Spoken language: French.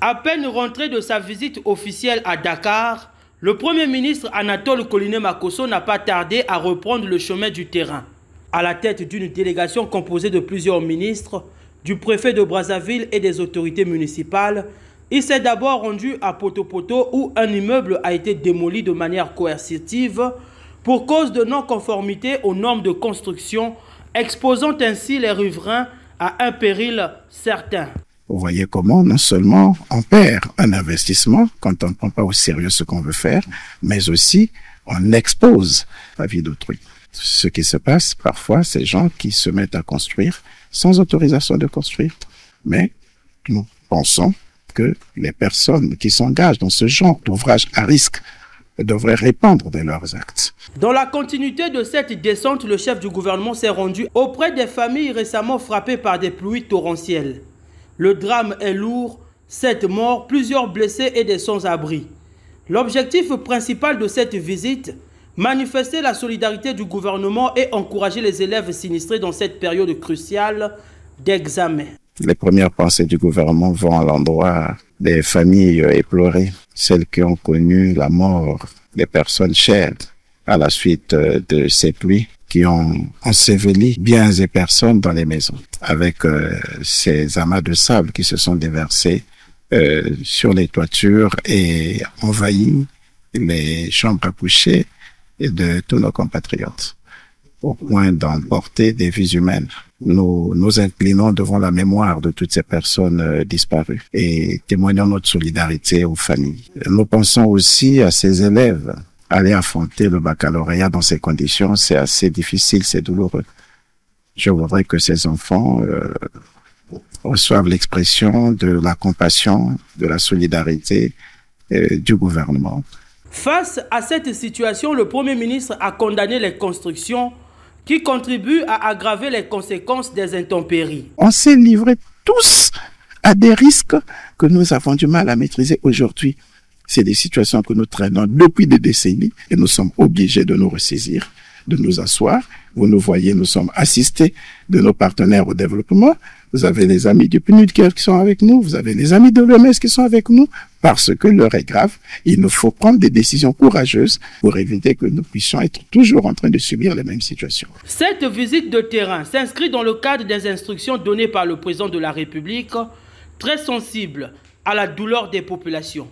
À peine rentré de sa visite officielle à Dakar, le Premier ministre Anatole Koliné-Makosso n'a pas tardé à reprendre le chemin du terrain. À la tête d'une délégation composée de plusieurs ministres, du préfet de Brazzaville et des autorités municipales, il s'est d'abord rendu à Poto-Poto où un immeuble a été démoli de manière coercitive pour cause de non-conformité aux normes de construction, exposant ainsi les riverains à un péril certain. Vous voyez comment non seulement on perd un investissement quand on ne prend pas au sérieux ce qu'on veut faire, mais aussi on expose la vie d'autrui. Ce qui se passe parfois, c'est gens qui se mettent à construire sans autorisation de construire. Mais nous pensons que les personnes qui s'engagent dans ce genre d'ouvrage à risque devraient répondre de leurs actes. Dans la continuité de cette descente, le chef du gouvernement s'est rendu auprès des familles récemment frappées par des pluies torrentielles. Le drame est lourd, 7 morts, plusieurs blessés et des sans-abri. L'objectif principal de cette visite, manifester la solidarité du gouvernement et encourager les élèves sinistrés dans cette période cruciale d'examen. Les premières pensées du gouvernement vont à l'endroit des familles éplorées, celles qui ont connu la mort des personnes chères à la suite de ces pluies qui ont enseveli biens et personnes dans les maisons, avec ces amas de sable qui se sont déversés sur les toitures et envahi les chambres à coucher de tous nos compatriotes, au point d'emporter des vies humaines. Nous nous inclinons devant la mémoire de toutes ces personnes disparues et témoignons notre solidarité aux familles. Nous pensons aussi à ces élèves. Aller affronter le baccalauréat dans ces conditions, c'est assez difficile, c'est douloureux. Je voudrais que ces enfants reçoivent l'expression de la compassion, de la solidarité du gouvernement. Face à cette situation, le Premier ministre a condamné les constructions qui contribuent à aggraver les conséquences des intempéries. On s'est livrés tous à des risques que nous avons du mal à maîtriser aujourd'hui. C'est des situations que nous traînons depuis des décennies et nous sommes obligés de nous ressaisir, de nous asseoir. Vous nous voyez, nous sommes assistés de nos partenaires au développement. Vous avez les amis du PNUD qui sont avec nous, vous avez les amis de l'OMS qui sont avec nous, parce que l'heure est grave. Il nous faut prendre des décisions courageuses pour éviter que nous puissions être toujours en train de subir les mêmes situations. Cette visite de terrain s'inscrit dans le cadre des instructions données par le président de la République, très sensible à la douleur des populations.